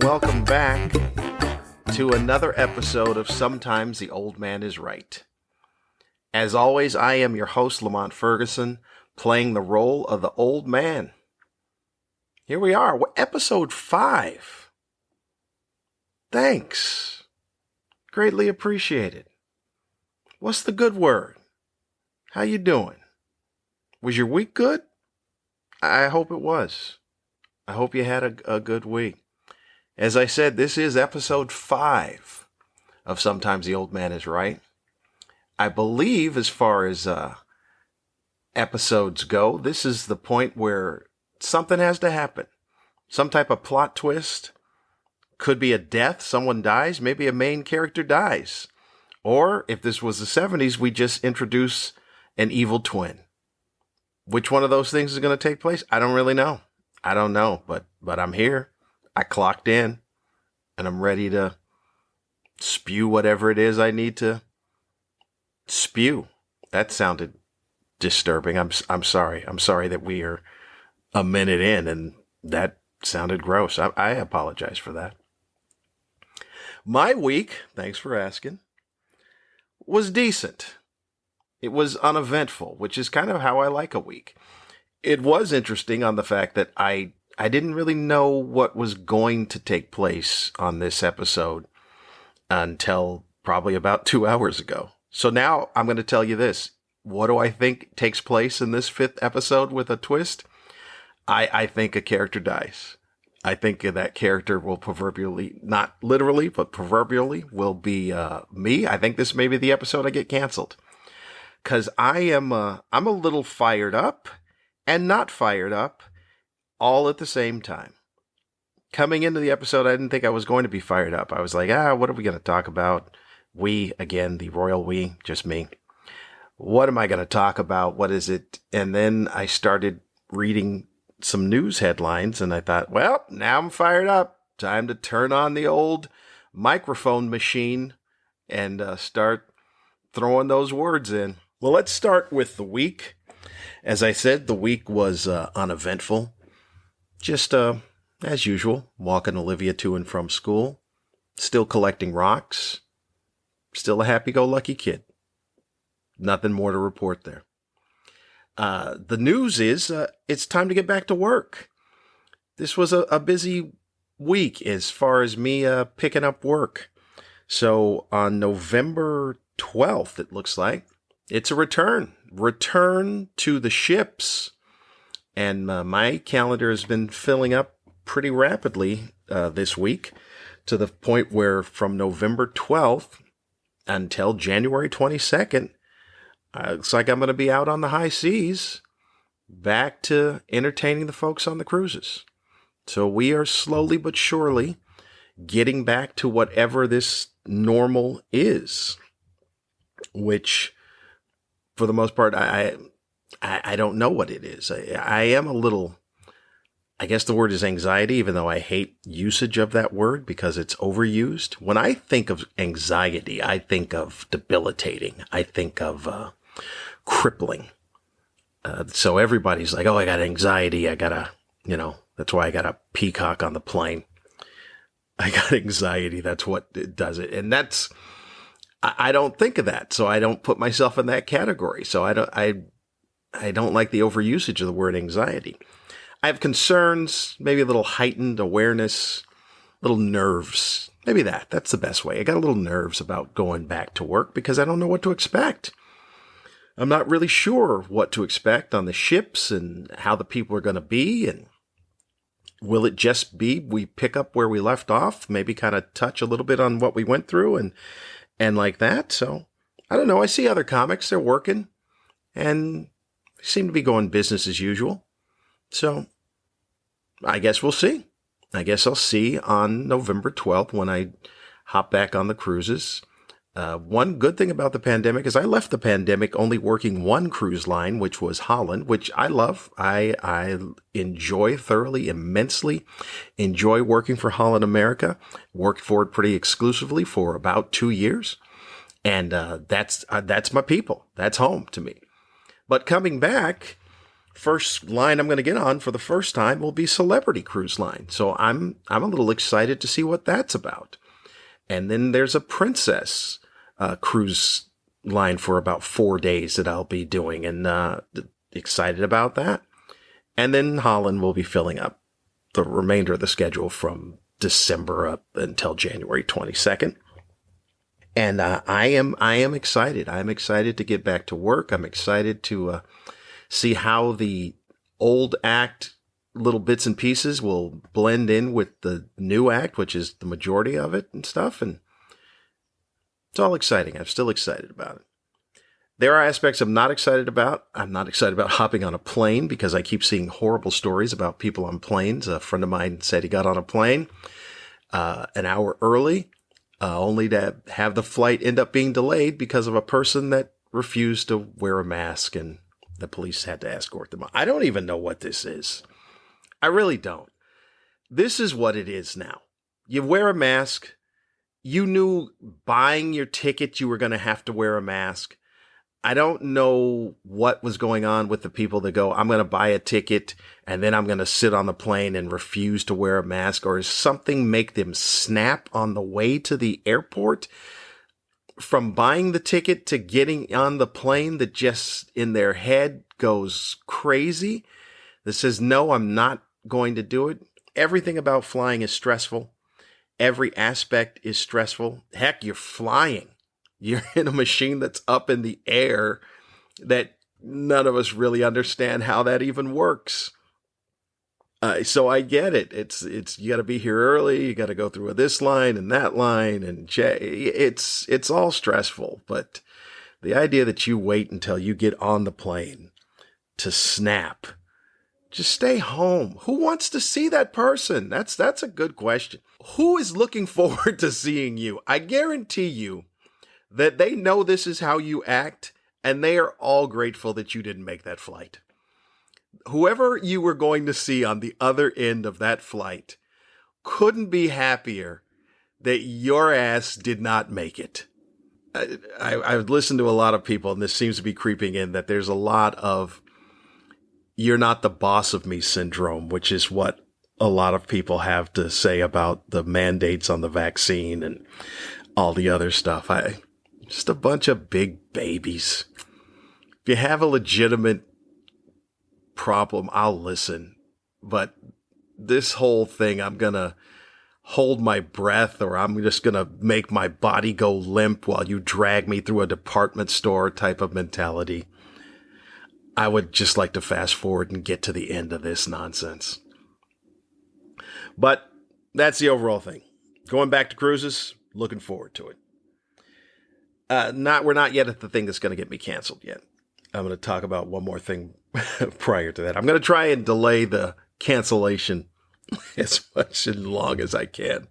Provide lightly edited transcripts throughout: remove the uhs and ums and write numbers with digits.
and welcome back to another episode of Sometimes the Old Man is Right. As always, I am your host, Lamont Ferguson, playing the role of the old man. Here we are, episode 5. Thanks. Greatly appreciated. What's the good word? How you doing? Was your week good? I hope it was. I hope you had a good week. As I said, this is episode 5 of Sometimes the Old Man is Right. I believe as far as episodes go, this is the point where something has to happen. Some type of plot twist. Could be a death, someone dies, maybe a main character dies. Or, if this was the 70s, we just introduce an evil twin. Which one of those things is going to take place? I don't really know. I don't know, but I'm here. I clocked in, and I'm ready to spew whatever it is I need to spew. That sounded disturbing. I'm sorry. I'm sorry that we are a minute in, and that sounded gross. I apologize for that. My week, thanks for asking, was decent. It was uneventful, which is kind of how I like a week. It was interesting on the fact that I didn't really know what was going to take place on this episode until probably about 2 hours ago. So now I'm going to tell you this. What do I think takes place in this 5th episode with a twist? I think a character dies. I think that character will proverbially, not literally, but proverbially will be me. I think this may be the episode I get canceled. Because I'm a little fired up and not fired up all at the same time. Coming into the episode, I didn't think I was going to be fired up. I was like, what are we going to talk about? We, again, the royal we, just me. What am I going to talk about? What is it? And then I started reading some news headlines, and I thought, well, now I'm fired up. Time to turn on the old microphone machine and start throwing those words in. Well, let's start with the week. As I said, the week was uneventful. Just as usual, walking Olivia to and from school, still collecting rocks, still a happy-go-lucky kid. Nothing more to report there. The news is it's time to get back to work. This was a busy week as far as me picking up work. So on November 12th, it looks like, it's a return to the ships. And my calendar has been filling up pretty rapidly this week to the point where from November 12th until January 22nd, looks like I'm going to be out on the high seas, back to entertaining the folks on the cruises. So we are slowly but surely getting back to whatever this normal is, which for the most part, I don't know what it is. I am a little, I guess the word is anxiety, even though I hate usage of that word because it's overused. When I think of anxiety, I think of debilitating. I think of crippling. So everybody's like, oh, I got anxiety. I got that's why I got a peacock on the plane. I got anxiety. That's what does it. And I don't think of that. So I don't put myself in that category. So I don't like the overusage of the word anxiety. I have concerns, maybe a little heightened awareness, little nerves. Maybe that's the best way. I got a little nerves about going back to work because I don't know what to expect. I'm not really sure what to expect on the ships and how the people are going to be. And will it just be we pick up where we left off, maybe kind of touch a little bit on what we went through and like that. So I don't know. I see other comics, they're working and seem to be going business as usual. So I guess we'll see. I guess I'll see on November 12th when I hop back on the cruises. One good thing about the pandemic is I left the pandemic only working one cruise line, which was Holland, which I love. I enjoy thoroughly, immensely enjoy working for Holland America. Worked for it pretty exclusively for about 2 years. And that's my people. That's home to me. But coming back first line I'm going to get on for the first time will be Celebrity Cruise Line. So I'm a little excited to see what that's about. And then there's a Princess cruise line for about 4 days that I'll be doing, and excited about that. And then Holland will be filling up the remainder of the schedule from December up until January 22nd. And I am excited. I'm excited to get back to work. I'm excited to see how the old act little bits and pieces will blend in with the new act, which is the majority of it and stuff. And it's all exciting. I'm still excited about it. There are aspects I'm not excited about. I'm not excited about hopping on a plane because I keep seeing horrible stories about people on planes. A friend of mine said he got on a plane an hour early, only to have the flight end up being delayed because of a person that refused to wear a mask, and the police had to escort them. I don't even know what this is. I really don't. This is what it is now. You wear a mask. You knew buying your ticket you were going to have to wear a mask. I don't know what was going on with the people that go, I'm going to buy a ticket and then I'm going to sit on the plane and refuse to wear a mask, or is something make them snap on the way to the airport from buying the ticket to getting on the plane that just in their head goes crazy that says, no, I'm not going to do it. Everything about flying is stressful. Every aspect is stressful. Heck, you're flying. You're in a machine that's up in the air that none of us really understand how that even works. So I get it. It's you got to be here early. You got to go through this line and that line, and it's all stressful. But the idea that you wait until you get on the plane to snap, just stay home. Who wants to see that person? That's a good question. Who is looking forward to seeing you? I guarantee you that they know this is how you act, and they are all grateful that you didn't make that flight. Whoever you were going to see on the other end of that flight couldn't be happier that your ass did not make it. I've listened to a lot of people, and this seems to be creeping in, that there's a lot of you're not the boss of me syndrome, which is what a lot of people have to say about the mandates on the vaccine and all the other stuff. Just a bunch of big babies. If you have a legitimate problem, I'll listen. But this whole thing, I'm going to hold my breath, or I'm just going to make my body go limp while you drag me through a department store type of mentality. I would just like to fast forward and get to the end of this nonsense. But that's the overall thing. Going back to cruises, looking forward to it. We're not yet at the thing that's going to get me canceled yet. I'm going to talk about one more thing prior to that. I'm going to try and delay the cancellation as much and long as I can.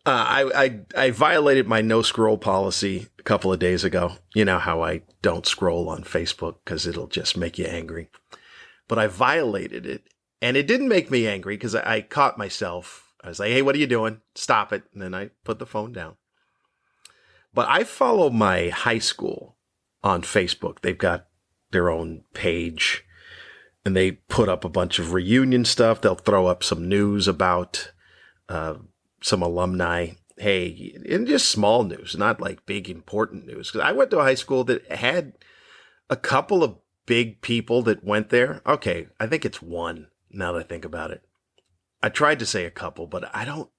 I violated my no scroll policy a couple of days ago. You know how I don't scroll on Facebook because it'll just make you angry. But I violated it, and it didn't make me angry because I caught myself. I was like, hey, what are you doing? Stop it. And then I put the phone down. But I follow my high school on Facebook. They've got their own page, and they put up a bunch of reunion stuff. They'll throw up some news about some alumni. Hey, and just small news, not like big important news. Because I went to a high school that had a couple of big people that went there. Okay, I think it's one now that I think about it. I tried to say a couple, but I don't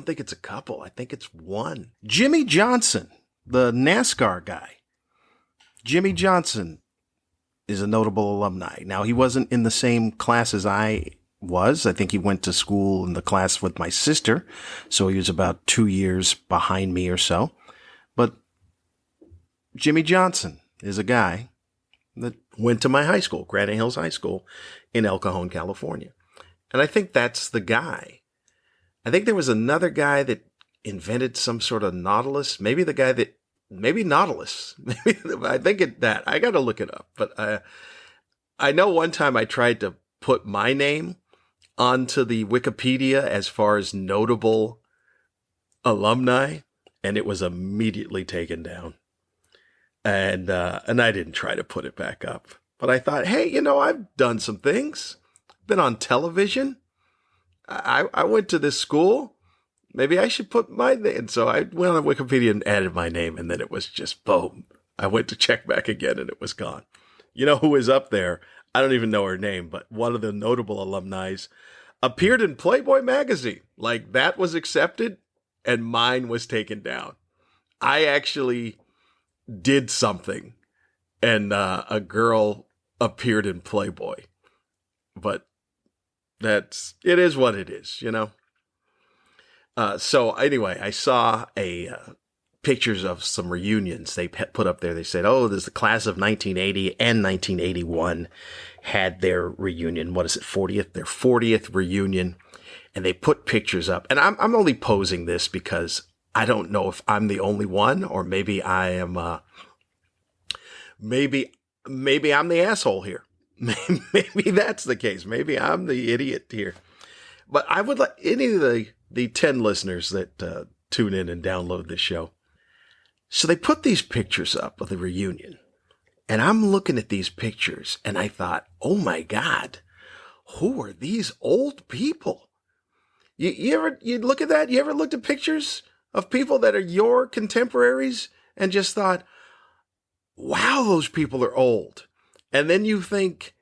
think it's a couple. I think it's one. Jimmy Johnson, the NASCAR guy. Jimmy Johnson is a notable alumni. Now, he wasn't in the same class as I was. I think he went to school in the class with my sister, so he was about 2 years behind me or so. But Jimmy Johnson is a guy that went to my high school, Granite Hills High School in El Cajon, California. And I think that's the guy. I think there was another guy that invented some sort of Nautilus. Maybe Nautilus. I think that. I got to look it up. But I know one time I tried to put my name onto the Wikipedia as far as notable alumni, and it was immediately taken down. And I didn't try to put it back up. But I thought, hey, I've done some things. Been on television. I went to this school. Maybe I should put my name. And so I went on Wikipedia and added my name, and then it was just boom. I went to check back again, and it was gone. You know who was up there? I don't even know her name, but one of the notable alumni appeared in Playboy magazine. Like, that was accepted, and mine was taken down. I actually did something, and a girl appeared in Playboy. But it is what it is, So anyway, I saw pictures of some reunions they put up there. They said, there's the class of 1980 and 1981 had their reunion. What is it, 40th? Their 40th reunion. And they put pictures up. And I'm only posing this because I don't know if I'm the only one, or maybe I am, maybe I'm the asshole here. Maybe that's the case. Maybe I'm the idiot here. But I would like any of the 10 listeners that tune in and download this show. So they put these pictures up of the reunion. And I'm looking at these pictures and I thought, oh my God, who are these old people? You look at that? You ever looked at pictures of people that are your contemporaries and just thought, wow, those people are old. And then you think,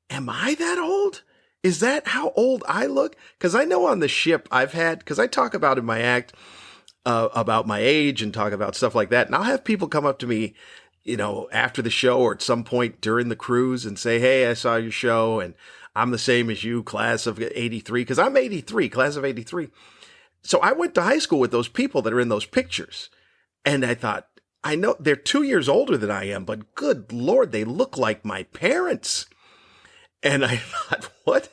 am I that old? Is that how old I look? Because I know on the ship because I talk about in my act about my age and talk about stuff like that. And I'll have people come up to me, after the show or at some point during the cruise and say, hey, I saw your show and I'm the same as you, class of 83, because I'm 83, class of 83. So I went to high school with those people that are in those pictures. And I thought, I know they're 2 years older than I am, but good Lord, they look like my parents. And I thought, what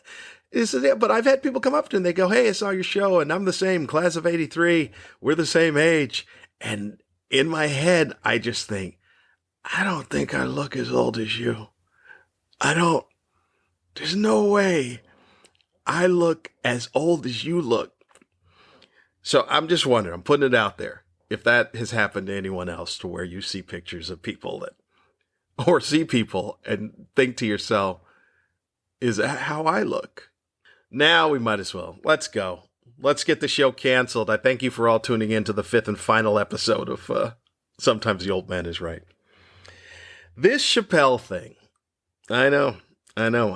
is it? But I've had people come up to me and they go, hey, I saw your show and I'm the same, class of 83. We're the same age. And in my head, I just think, I don't think I look as old as you. There's no way I look as old as you look. So I'm just wondering, I'm putting it out there, if that has happened to anyone else, to where you see pictures of people or see people and think to yourself, is that how I look? Now we might as well. Let's go. Let's get the show canceled. I thank you for all tuning in to the 5th and final episode of Sometimes the Old Man is Right. This Chappelle thing. I know.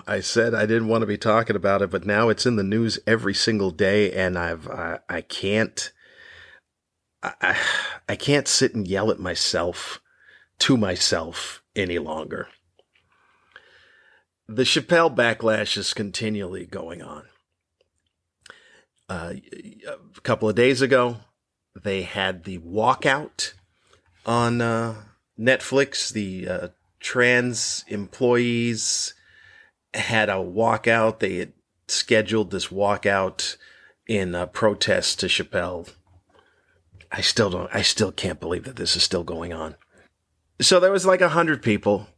I said I didn't want to be talking about it, but now it's in the news every single day, and I can't sit and yell at myself to myself any longer. The Chappelle backlash is continually going on. A couple of days ago, they had the walkout on Netflix. The trans employees had a walkout. They had scheduled this walkout in protest to Chappelle. I still can't believe that this is still going on. So there was like 100 people.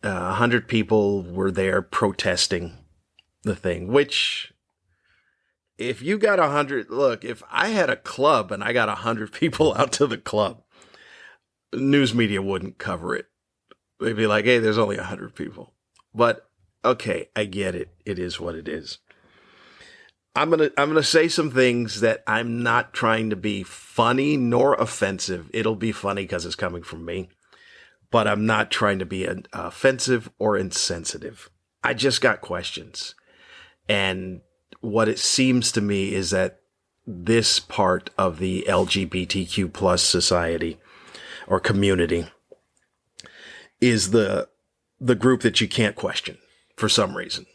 100 people were there protesting the thing, which, if you got 100, look, if I had a club and I got 100 people out to the club, news media wouldn't cover it. They'd be like, hey, there's only 100 people. But okay, I get it. It is what it is. I'm gonna say some things that I'm not trying to be funny nor offensive. It'll be funny because it's coming from me. But I'm not trying to be offensive or insensitive. I just got questions. And what it seems to me is that this part of the LGBTQ plus society or community is the group that you can't question for some reason.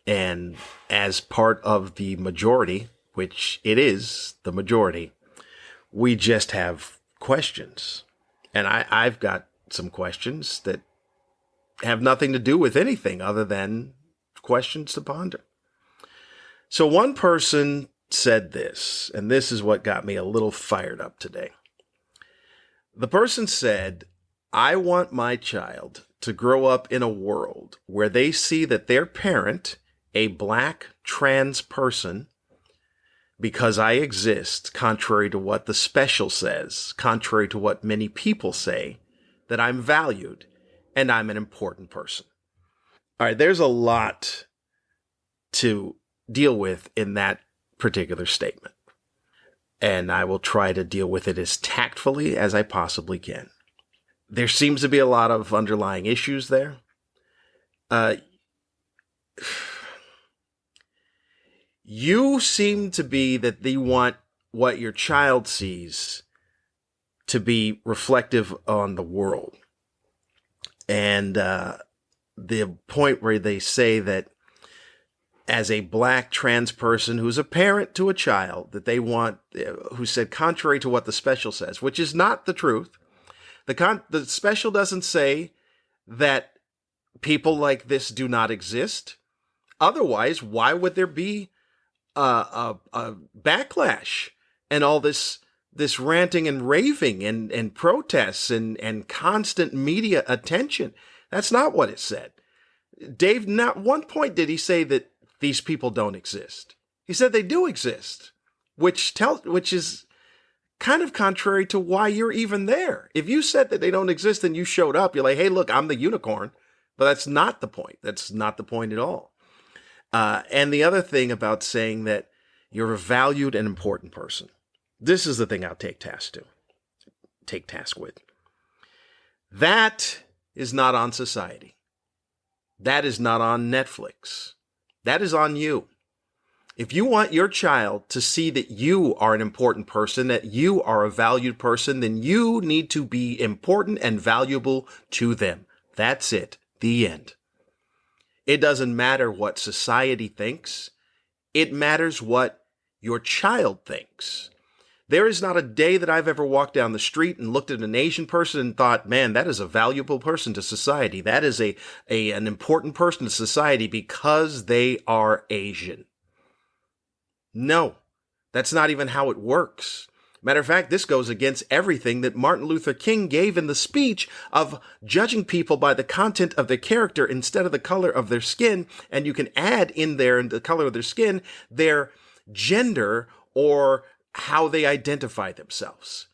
And as part of the majority, which it is the majority, we just have questions. And I've got some questions that have nothing to do with anything other than questions to ponder. So one person said this, and this is what got me a little fired up today. The person said, I want my child to grow up in a world where they see that their parent, a black trans person, because I exist, contrary to what the special says, contrary to what many people say, that I'm valued and I'm an important person. All right, there's a lot to deal with in that particular statement, and I will try to deal with it as tactfully as I possibly can. There seems to be a lot of underlying issues there. You seem to be that they want what your child sees to be reflective on the world. And the point where they say that as a black trans person who's a parent to a child, that they want, who said contrary to what the special says, which is not the truth. The special doesn't say that people like this do not exist. Otherwise, why would there be a backlash and all this ranting and raving and protests and constant media attention? That's not what it said. Dave, not one point did he say that these people don't exist. He said they do exist, which is kind of contrary to why you're even there. If you said that they don't exist and you showed up, you're like, hey, look, I'm the unicorn. But that's not the point. That's not the point at all. And the other thing about saying that you're a valued and important person, this is the thing I'll take task with. That is not on society. That is not on Netflix. That is on you. If you want your child to see that you are an important person, that you are a valued person, then you need to be important and valuable to them. That's it. The end. It doesn't matter what society thinks. It matters what your child thinks. There is not a day that I've ever walked down the street and looked at an Asian person and thought, man, that is a valuable person to society. That is an important person to society because they are Asian. No, that's not even how it works. Matter of fact, this goes against everything that Martin Luther King gave in the speech of judging people by the content of their character instead of the color of their skin. And you can add in there, in the color of their skin, their gender or how they identify themselves.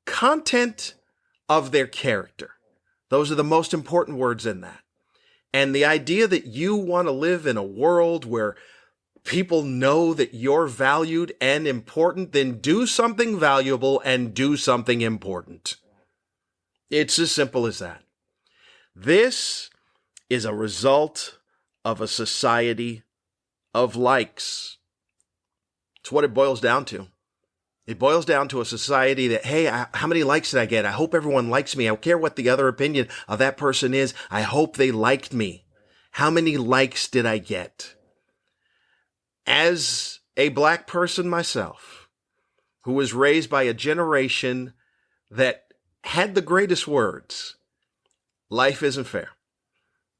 Content of their character. Those are the most important words in that. And the idea that you want to live in a world where people know that you're valued and important, then do something valuable and do something important. It's as simple as that. This is a result of a society of likes. It's what it boils down to. It boils down to a society that, hey, how many likes did I get? I hope everyone likes me. I don't care what the other opinion of that person is. I hope they liked me. How many likes did I get? As a black person myself, who was raised by a generation that had the greatest words, life isn't fair.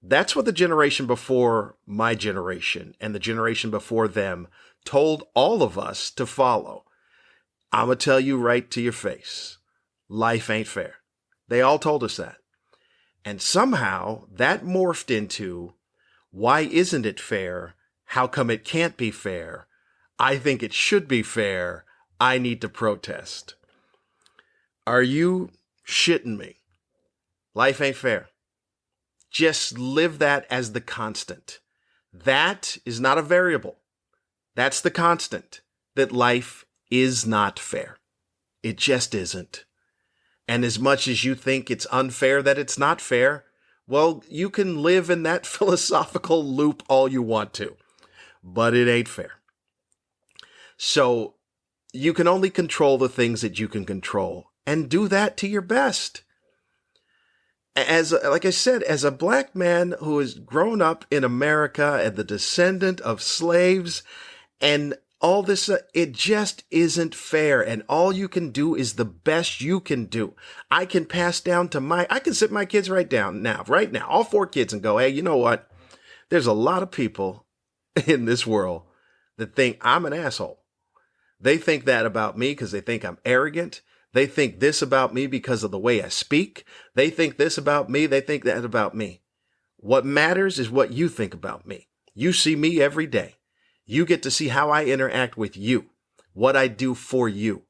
That's what the generation before my generation and the generation before them told all of us to follow. I'm going to tell you right to your face, life ain't fair. They all told us that. And somehow that morphed into, why isn't it fair? How come it can't be fair? I think it should be fair. I need to protest. Are you shitting me? Life ain't fair. Just live that as the constant. That is not a variable. That's the constant, that life is not fair. It just isn't. And as much as you think it's unfair that it's not fair, well, you can live in that philosophical loop all you want to. But it ain't fair. So you can only control the things that you can control and do that to your best. Like I said, as a black man who has grown up in America and the descendant of slaves and all this, it just isn't fair. And all you can do is the best you can do. I can pass down to I can sit my kids right now, all 4 kids, and go, hey, you know what? There's a lot of people in this world that think I'm an asshole. They think that about me because they think I'm arrogant. They think this about me because of the way I speak. They think this about me. They think that about me. What matters is what you think about me. You see me every day. You get to see how I interact with you, what I do for you.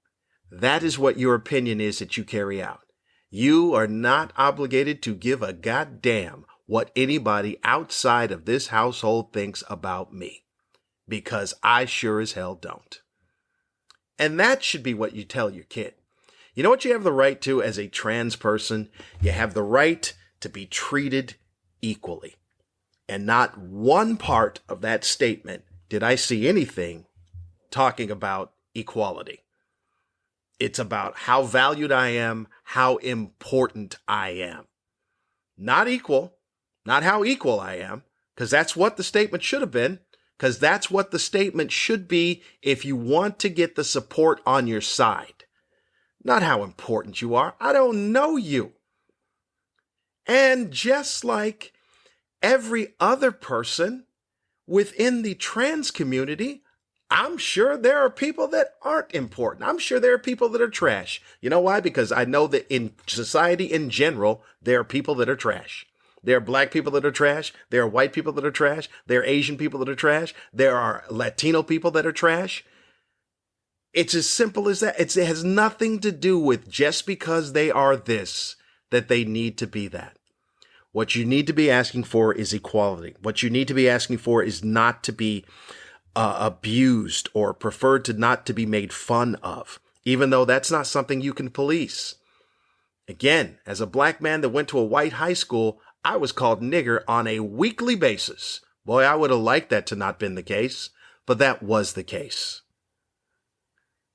That is what your opinion is that you carry out. You are not obligated to give a goddamn what anybody outside of this household thinks about me, because I sure as hell don't. And that should be what you tell your kid. You know what you have the right to as a trans person? You have the right to be treated equally. And not one part of that statement did I see anything talking about equality. It's about how valued I am, how important I am. Not equal, not how equal I am, because that's what the statement should have been, because that's what the statement should be if you want to get the support on your side. Not how important you are. I don't know you. And just like every other person within the trans community, I'm sure there are people that aren't important. I'm sure there are people that are trash. You know why? Because I know that in society in general, there are people that are trash. There are black people that are trash. There are white people that are trash. There are Asian people that are trash. There are Latino people that are trash. It's as simple as that. It has nothing to do with just because they are this, that they need to be that. What you need to be asking for is equality. What you need to be asking for is not to be abused or preferred to not to be made fun of, even though that's not something you can police. Again, as a black man that went to a white high school, I was called nigger on a weekly basis. Boy, I would have liked that to not been the case, but that was the case.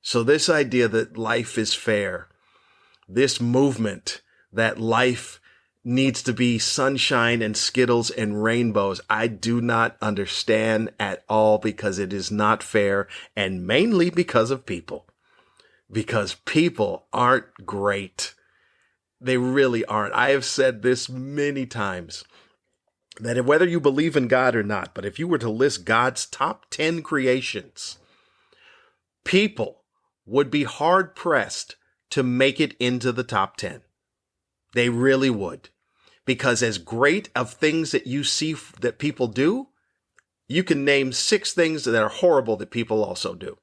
So this idea that life is fair, this movement that life needs to be sunshine and Skittles and rainbows, I do not understand at all, because it is not fair, and mainly because of people. Because people aren't great. They really aren't. I have said this many times, that whether you believe in God or not, but if you were to list God's top 10 creations, people would be hard pressed to make it into the top 10. They really would. Because as great of things that you see that people do, you can name 6 things that are horrible that people also do.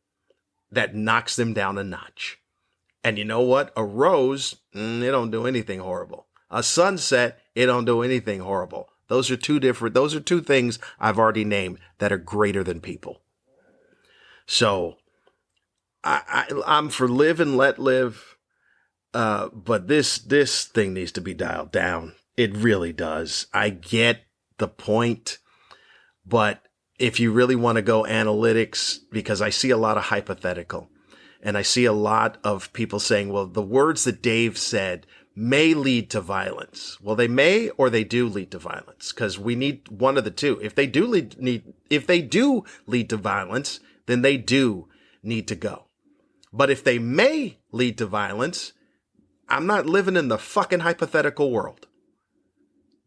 That knocks them down a notch. And you know what? A rose, it don't do anything horrible. A sunset, it don't do anything horrible. Those are two things I've already named that are greater than people. So I'm for live and let live. But this thing needs to be dialed down. It really does. I get the point, but if you really want to go analytics, because I see a lot of hypothetical, and I see a lot of people saying, well, the words that Dave said may lead to violence. Well, they may, or they do lead to violence, because we need one of the two. If they do lead to violence, then they do need to go. But if they may lead to violence, I'm not living in the fucking hypothetical world.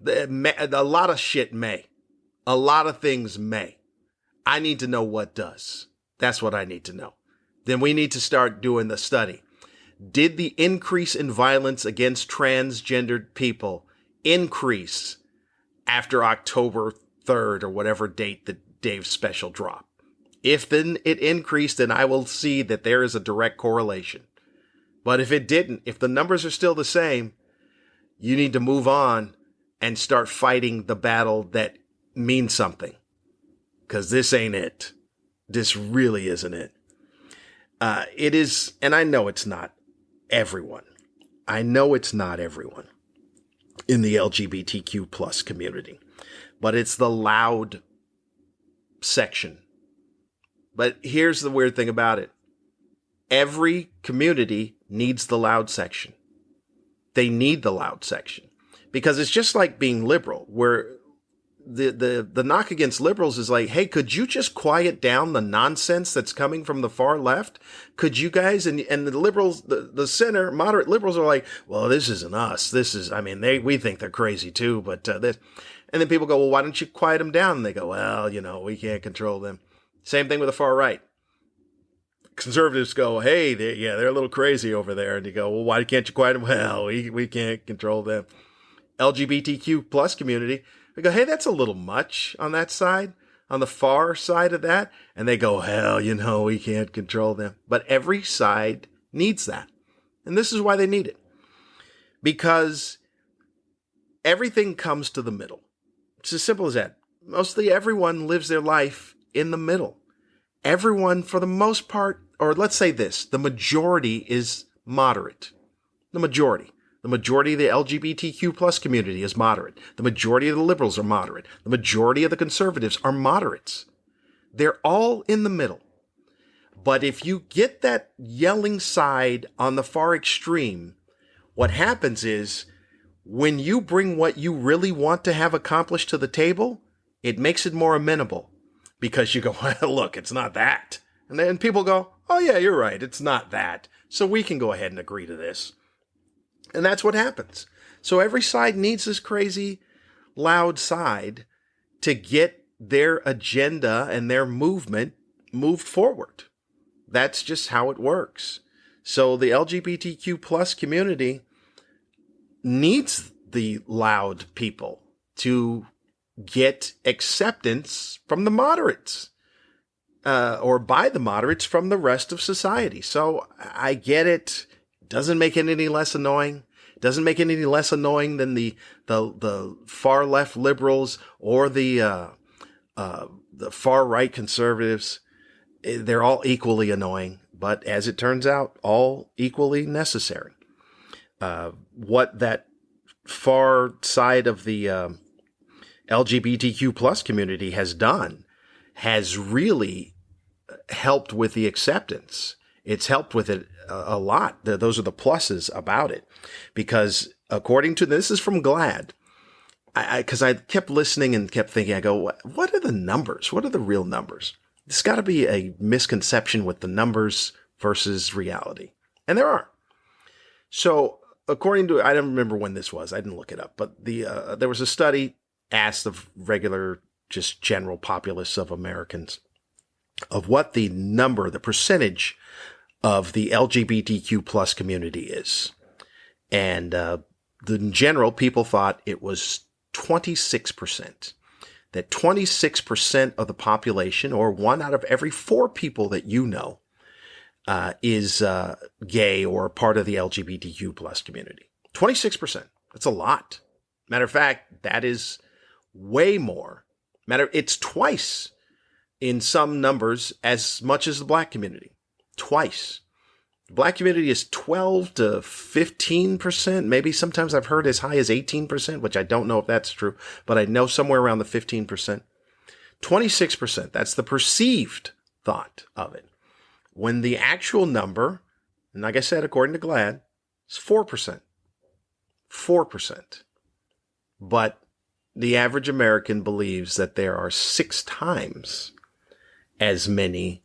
A lot of shit may. A lot of things may. I need to know what does. That's what I need to know. Then we need to start doing the study. Did the increase in violence against transgendered people increase after October 3rd or whatever date that Dave's special dropped? If then it increased, then I will see that there is a direct correlation. But if it didn't, if the numbers are still the same, you need to move on and start fighting the battle that means something. Because this ain't it. This really isn't it. It is, and I know it's not everyone. I know it's not everyone in the LGBTQ plus community. But it's the loud section. But here's the weird thing about it. Every community needs the loud section. They need the loud section. Because it's just like being liberal, where the knock against liberals is like, hey, could you just quiet down the nonsense that's coming from the far left? Could you guys, and the liberals, the center, moderate liberals are like, well, this isn't us. We think they're crazy too, but this. And then people go, well, why don't you quiet them down? And they go, well, we can't control them. Same thing with the far right. Conservatives go, hey, they're a little crazy over there. And you go, well, why can't you quiet them? Well, we can't control them. LGBTQ plus community, they go, hey, that's a little much on that side, on the far side of that. And they go, hell, we can't control them. But every side needs that. And this is why they need it. Because everything comes to the middle. It's as simple as that. Mostly everyone lives their life in the middle. Everyone, for the most part, or let's say this, the majority is moderate. The majority. The majority of the LGBTQ plus community is moderate. The majority of the liberals are moderate. The majority of the conservatives are moderates. They're all in the middle. But if you get that yelling side on the far extreme, what happens is when you bring what you really want to have accomplished to the table, it makes it more amenable because you go, well, look, it's not that. And then people go, oh, yeah, you're right. It's not that. So we can go ahead and agree to this. And that's what happens. So every side needs this crazy, loud side to get their agenda and their movement moved forward. That's just how it works. So the LGBTQ plus community needs the loud people to get acceptance from the moderates, or by the moderates from the rest of society. So I get it. Doesn't make it any less annoying. Doesn't make it any less annoying than the far left liberals or the far right conservatives. They're all equally annoying, but as it turns out, all equally necessary. What that far side of the LGBTQ plus community has done has really helped with the acceptance. It's helped with it a lot. Those are the pluses about it, because according to this is from GLAAD, because I kept listening and kept thinking, I go, what are the numbers? What are the real numbers? There's got to be a misconception with the numbers versus reality. And there are. So according to, I don't remember when this was, I didn't look it up, but there was a study asked of regular, just general populace of Americans of what the number, the percentage of the LGBTQ plus community is. And in general, people thought it was 26%. That 26% of the population, or 1 out of every 4 people that you know, is gay or part of the LGBTQ plus community. 26%. That's a lot. Matter of fact, that is way more. It's twice in some numbers as much as the black community. Twice. The black community is 12 to 15%. Maybe sometimes I've heard as high as 18%, which I don't know if that's true, but I know somewhere around the 15%. 26%. That's the perceived thought of it. When the actual number, and like I said, according to GLAAD, is 4%. 4%. But the average American believes that there are 6 times as many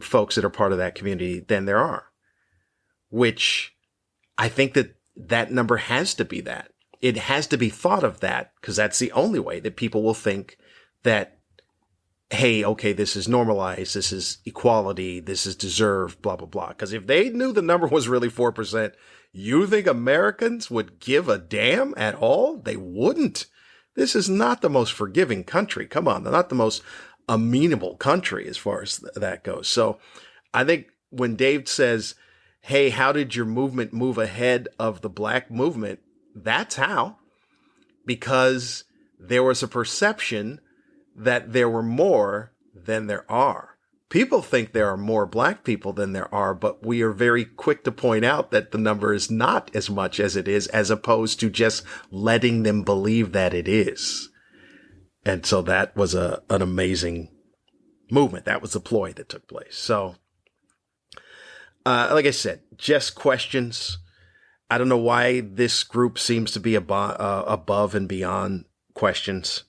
folks that are part of that community than there are, which I think that number has to be that. It has to be thought of that, because that's the only way that people will think that, hey, okay, this is normalized, this is equality, this is deserved, blah, blah, blah. Because if they knew the number was really 4%, you think Americans would give a damn at all? They wouldn't. This is not the most forgiving country. Come on, they're not the most amenable country as far as that goes. So I think when Dave says, hey, how did your movement move ahead of the black movement? That's how. Because there was a perception that there were more than there are. People think there are more black people than there are, but we are very quick to point out that the number is not as much as it is, as opposed to just letting them believe that it is. And so that was an amazing movement. That was the ploy that took place. So, like I said, just questions. I don't know why this group seems to be above and beyond questions.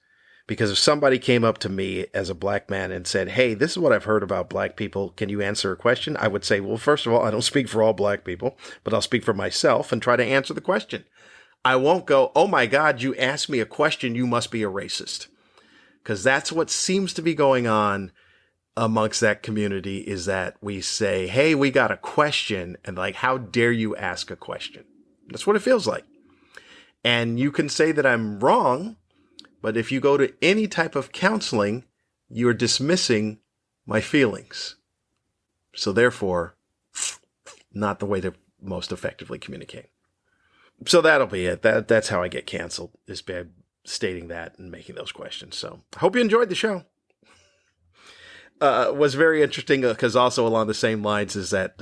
Because if somebody came up to me as a black man and said, hey, this is what I've heard about black people, can you answer a question? I would say, well, first of all, I don't speak for all black people, but I'll speak for myself and try to answer the question. I won't go, oh my God, you asked me a question, you must be a racist. Because that's what seems to be going on amongst that community, is that we say, hey, we got a question, and like, how dare you ask a question? That's what it feels like. And you can say that I'm wrong, but if you go to any type of counseling, you're dismissing my feelings. So therefore, not the way to most effectively communicate. So that'll be it. That's how I get canceled, is stating that and making those questions. So I hope you enjoyed the show. Was very interesting because also along the same lines is that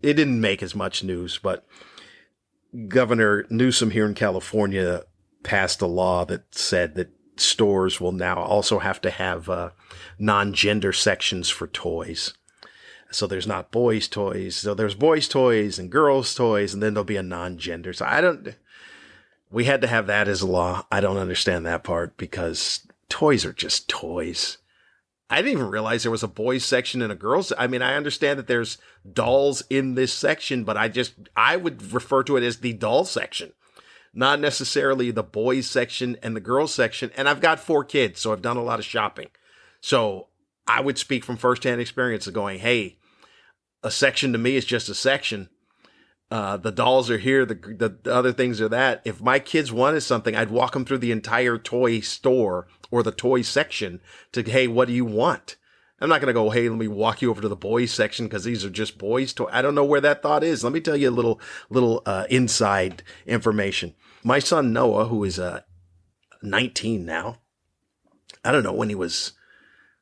it didn't make as much news, but Governor Newsom here in California passed a law that said that stores will now also have to have non-gender sections for toys. So there's not boys' toys. So there's boys' toys and girls' toys, and then there'll be a non-gender. So we had to have that as a law. I don't understand that part because toys are just toys. I didn't even realize there was a boys section and a girls. I mean, I understand that there's dolls in this section, but I would refer to it as the doll section, not necessarily the boys section and the girls section. And I've got 4 kids, so I've done a lot of shopping. So I would speak from firsthand experience of going, hey, a section to me is just a section. The dolls are here. The other things are that. If my kids wanted something, I'd walk them through the entire toy store or the toy section to, hey, what do you want? I'm not going to go, hey, let me walk you over to the boys section because these are just boys toys. I don't know where that thought is. Let me tell you a little inside information. My son Noah, who is 19 now, I don't know, when he was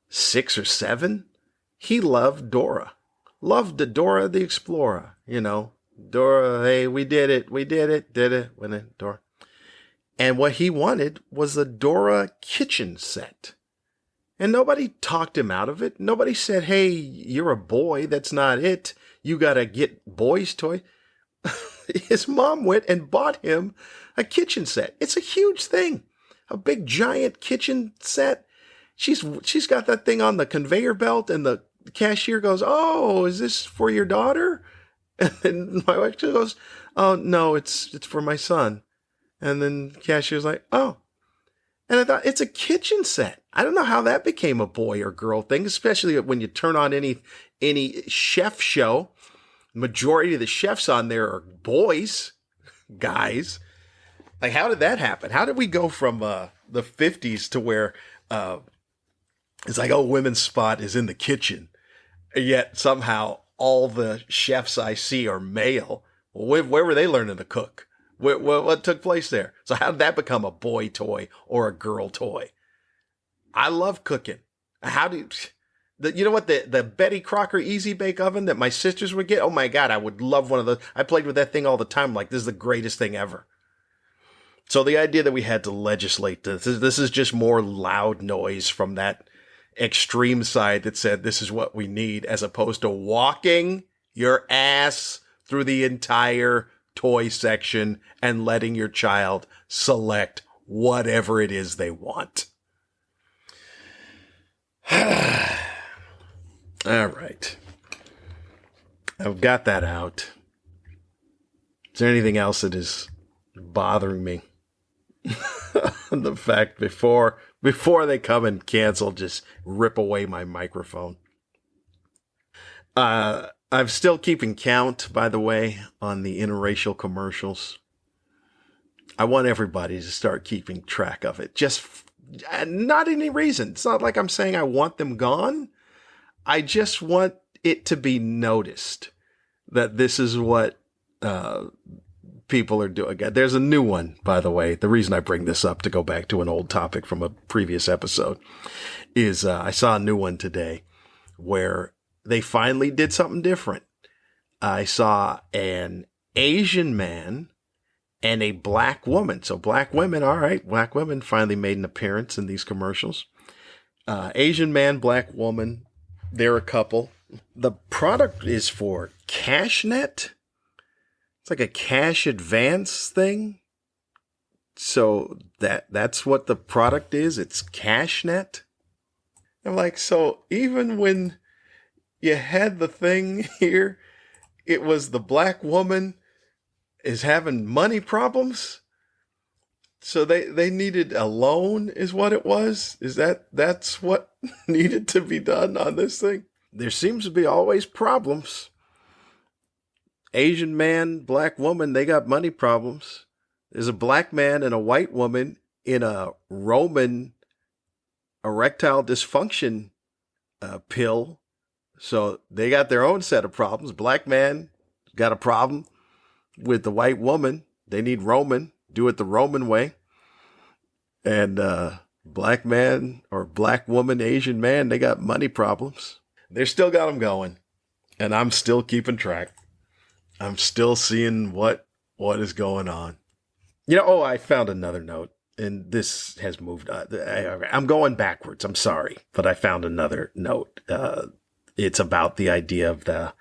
6 or 7, he loved Dora. Loved Dora the Explorer, Dora, hey, we did it, win it, Dora. And what he wanted was the Dora kitchen set. And nobody talked him out of it. Nobody said, hey, you're a boy, that's not it. You got to get boys' toy. His mom went and bought him a kitchen set. It's a huge thing. A big giant kitchen set. She's got that thing on the conveyor belt and the cashier goes, oh, is this for your daughter? And then my wife goes, oh, no, it's for my son. And then the cashier's like, oh. And I thought, it's a kitchen set. I don't know how that became a boy or girl thing, especially when you turn on any chef show. Majority of the chefs on there are boys, guys. Like, how did that happen? How did we go from the 50s to where it's like, oh, women's spot is in the kitchen? Yet somehow all the chefs I see are male. Where were they learning to cook? What took place there? So how did that become a boy toy or a girl toy? I love cooking. You know what? The Betty Crocker Easy Bake Oven that my sisters would get? Oh my God, I would love one of those. I played with that thing all the time. Like, this is the greatest thing ever. So the idea that we had to legislate this is just more loud noise from that extreme side that said this is what we need, as opposed to walking your ass through the entire toy section and letting your child select whatever it is they want. All right. I've got that out. Is there anything else that is bothering me? The fact before they come and cancel, just rip away my microphone. I'm still keeping count, by the way, on the interracial commercials. I want everybody to start keeping track of it. Just not any reason. It's not like I'm saying I want them gone. I just want it to be noticed that this is what people are doing. There's a new one, by the way. The reason I bring this up, to go back to an old topic from a previous episode, is I saw a new one today where they finally did something different. I saw an Asian man and a black woman. So black women, all right, black women finally made an appearance in these commercials. Asian man, black woman, they're a couple. The product is for CashNet. It's like a cash advance thing. So that's what the product is. It's CashNet. I'm like, so even when you had the thing here, it was the black woman is having money problems. So they needed a loan is what it was. That's what needed to be done on this thing? There seems to be always problems. Asian man, black woman, they got money problems. There's a black man and a white woman in a Roman erectile dysfunction pill. So they got their own set of problems. Black man got a problem with the white woman. They need Roman. Do it the Roman way. And black man or black woman, Asian man, they got money problems. They still got them going. And I'm still keeping track. I'm still seeing what is going on. I found another note. And this has moved on. I'm going backwards. I'm sorry. But I found another note. It's about the idea of the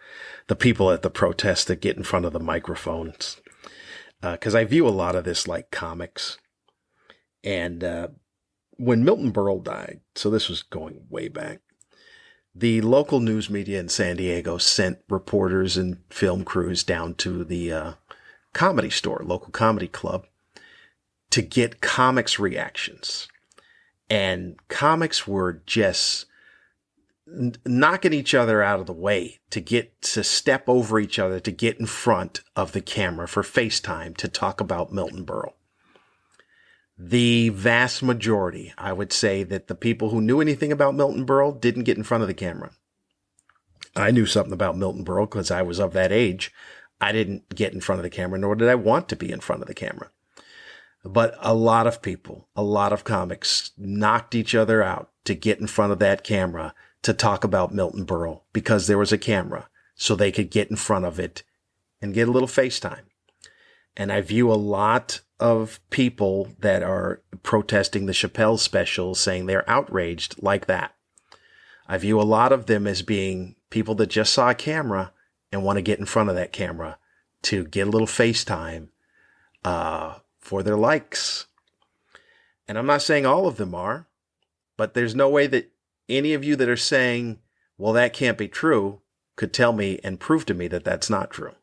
people at the protest that get in front of the microphones. Because I view a lot of this like comics. And when Milton Berle died, so this was going way back, the local news media in San Diego sent reporters and film crews down to the comedy store, local comedy club, to get comics reactions. And comics were just knocking each other out of the way to step over each other, to get in front of the camera for FaceTime to talk about Milton Berle. The vast majority, I would say that the people who knew anything about Milton Berle didn't get in front of the camera. I knew something about Milton Berle because I was of that age. I didn't get in front of the camera, nor did I want to be in front of the camera. But a lot of people, a lot of comics knocked each other out to get in front of that camera to talk about Milton Berle because there was a camera, so they could get in front of it and get a little FaceTime. And I view a lot of people that are protesting the Chappelle special saying they're outraged like that. I view a lot of them as being people that just saw a camera and want to get in front of that camera to get a little FaceTime for their likes. And I'm not saying all of them are, but there's no way that any of you that are saying, well, that can't be true, could tell me and prove to me that that's not true.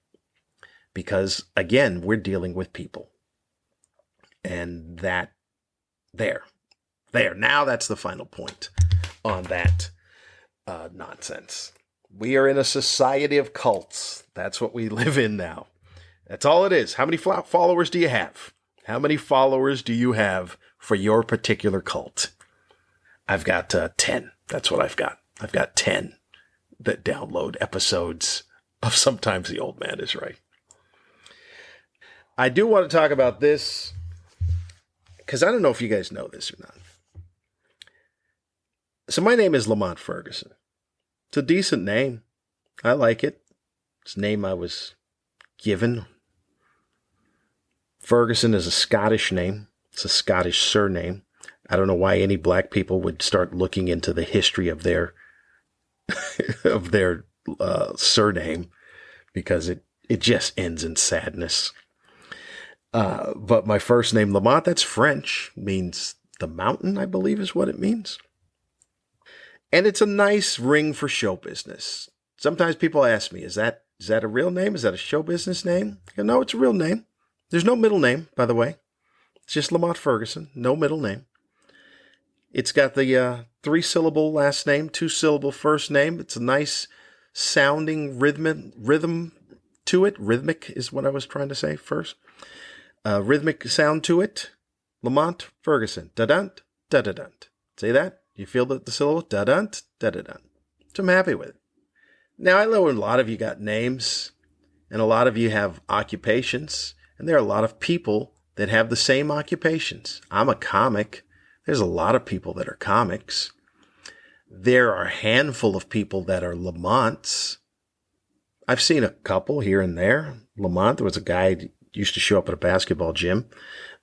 Because, again, we're dealing with people. And there. Now that's the final point on that nonsense. We are in a society of cults. That's what we live in now. That's all it is. How many followers do you have? How many followers do you have for your particular cult? I've got 10. That's what I've got. I've got 10 that download episodes of Sometimes the Old Man is Right. I do want to talk about this because I don't know if you guys know this or not. So my name is Lamont Ferguson. It's a decent name. I like it. It's a name I was given. Ferguson is a Scottish name. It's a Scottish surname. I don't know why any black people would start looking into the history of their surname, because it just ends in sadness. But my first name, Lamont, that's French, means the mountain, I believe is what it means. And it's a nice ring for show business. Sometimes people ask me, is that a real name? Is that a show business name? I go, no, it's a real name. There's no middle name, by the way. It's just Lamont Ferguson, no middle name. It's got the 3-syllable last name, 2-syllable first name. It's a nice sounding rhythm to it. Rhythmic is what I was trying to say first. Rhythmic sound to it. Lamont Ferguson. Da-dunt, da-da-dunt. Say that? You feel the syllable? Da-dunt, da-da-dunt. So I'm happy with it. Now, I know a lot of you got names, and a lot of you have occupations, and there are a lot of people that have the same occupations. I'm a comic. There's a lot of people that are comics. There are a handful of people that are Lamonts. I've seen a couple here and there. Lamont, there was a guy who used to show up at a basketball gym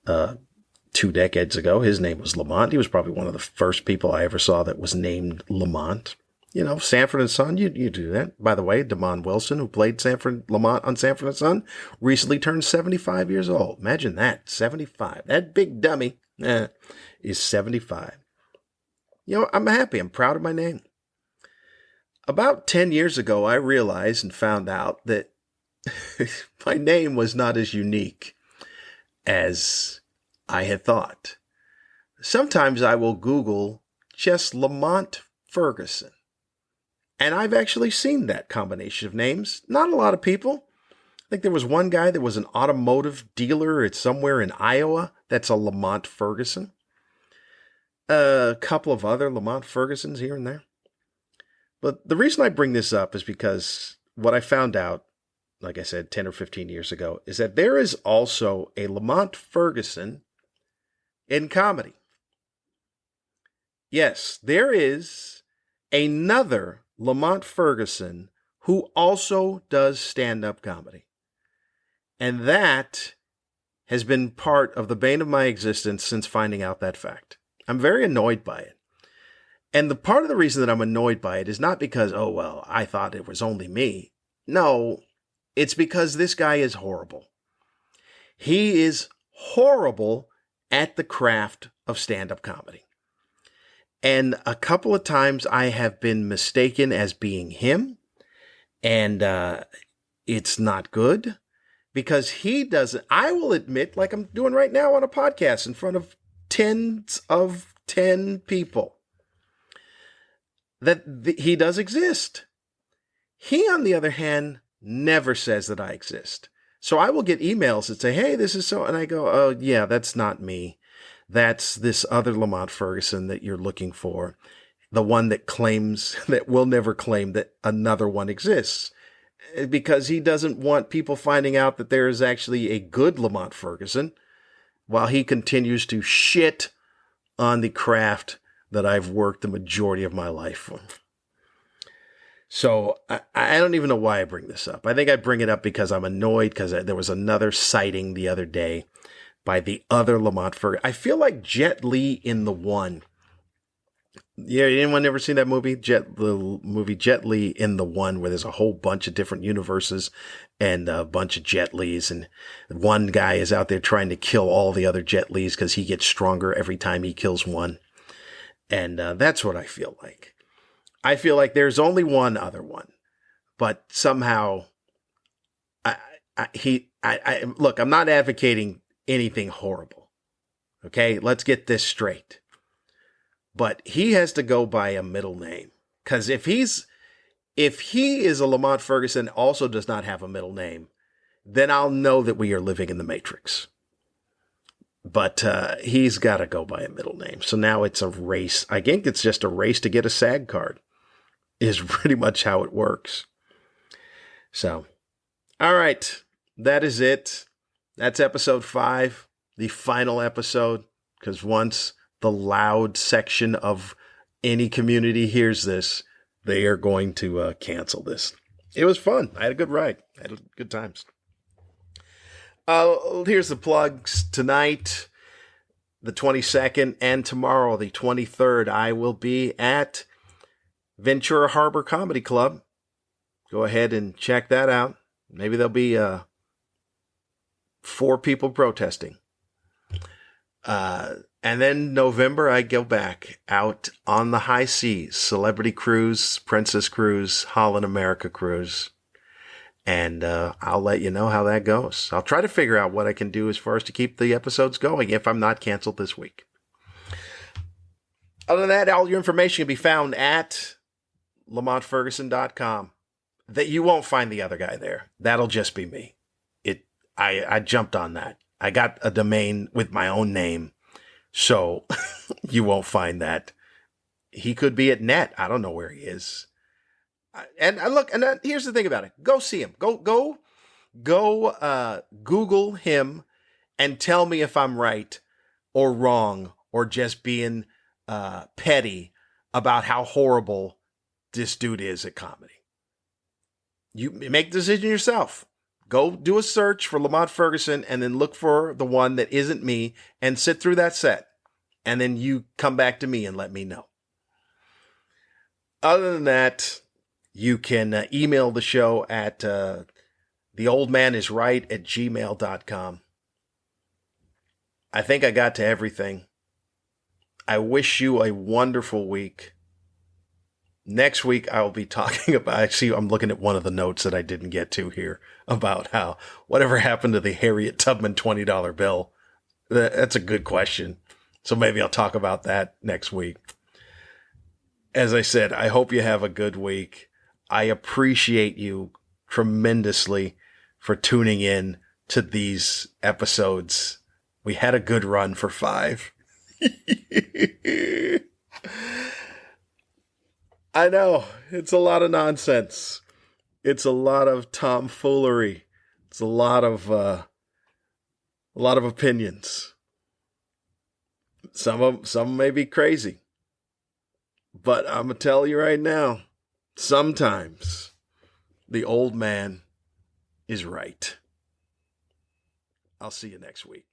2 decades ago. His name was Lamont. He was probably one of the first people I ever saw that was named Lamont. You know, Sanford and Son, you do that. By the way, Damon Wilson, who played Lamont on Sanford and Son, recently turned 75 years old. Imagine that, 75. That big dummy is 75. You know, I'm happy. I'm proud of my name. About 10 years ago, I realized and found out that my name was not as unique as I had thought. Sometimes I will Google just Lamont Ferguson. And I've actually seen that combination of names. Not a lot of people. I think there was one guy that was an automotive dealer. It's somewhere in Iowa. That's a Lamont Ferguson. A couple of other Lamont Fergusons here and there. But the reason I bring this up is because what I found out, like I said, 10 or 15 years ago, is that there is also a Lamont Ferguson in comedy. Yes, there is another Lamont Ferguson who also does stand-up comedy. And that has been part of the bane of my existence since finding out that fact. I'm very annoyed by it. And the part of the reason that I'm annoyed by it is not because, oh, well, I thought it was only me. No, it's because this guy is horrible. He is horrible at the craft of stand-up comedy. And a couple of times I have been mistaken as being him. And it's not good because he doesn't, I will admit, like I'm doing right now on a podcast in front of tens of 10 people, that he does exist. He, on the other hand, never says that I exist. So I will get emails that say, hey, this is so, and I go, oh, yeah, that's not me. That's this other Lamont Ferguson that you're looking for. The one that claims, that will never claim that another one exists. Because he doesn't want people finding out that there is actually a good Lamont Ferguson while he continues to shit on the craft that I've worked the majority of my life for. So I don't even know why I bring this up. I think I bring it up because I'm annoyed because there was another sighting the other day by the other Lamont Ferguson. I feel like Jet Li in The One. Yeah, anyone ever seen that movie? The movie Jet Li in The One, where there's a whole bunch of different universes and a bunch of Jet Lis, and one guy is out there trying to kill all the other Jet Lis because he gets stronger every time he kills one. And that's what I feel like. I feel like there's only one other one, but somehow look, I'm not advocating anything horrible. Okay, let's get this straight. But he has to go by a middle name. Because if he is a Lamont Ferguson, also does not have a middle name, then I'll know that we are living in the Matrix. But he's got to go by a middle name. So now it's a race. I think it's just a race to get a SAG card is pretty much how it works. So, all right. That is it. That's episode 5, the final episode. Because once the loud section of any community hears this, they are going to cancel this. It was fun. I had a good ride. I had good times. Here's the plugs. Tonight, the 22nd, and tomorrow, the 23rd, I will be at Ventura Harbor Comedy Club. Go ahead and check that out. Maybe there'll be 4 people protesting. And then November, I go back out on the high seas, Celebrity Cruise, Princess Cruise, Holland America Cruise. And I'll let you know how that goes. I'll try to figure out what I can do as far as to keep the episodes going if I'm not canceled this week. Other than that, all your information can be found at LamontFerguson.com. That you won't find the other guy there. That'll just be me. I jumped on that. I got a domain with my own name. So you won't find that. He could be at net. I don't know where he is. And look, and here's the thing about it. Go see him. Go Google him and tell me if I'm right or wrong or just being petty about how horrible this dude is at comedy. You make the decision yourself. Go do a search for Lamont Ferguson and then look for the one that isn't me and sit through that set. And then you come back to me and let me know. Other than that, you can email the show at theoldmanisright@gmail.com. I think I got to everything. I wish you a wonderful week. Next week, I will be talking about, actually, I'm looking at one of the notes that I didn't get to here about how whatever happened to the Harriet Tubman $20 bill. That's a good question. So maybe I'll talk about that next week. As I said, I hope you have a good week. I appreciate you tremendously for tuning in to these episodes. We had a good run for 5. I know, it's a lot of nonsense. It's a lot of tomfoolery. It's a lot of opinions. Some may be crazy. But I'm going to tell you right now, sometimes the old man is right. I'll see you next week.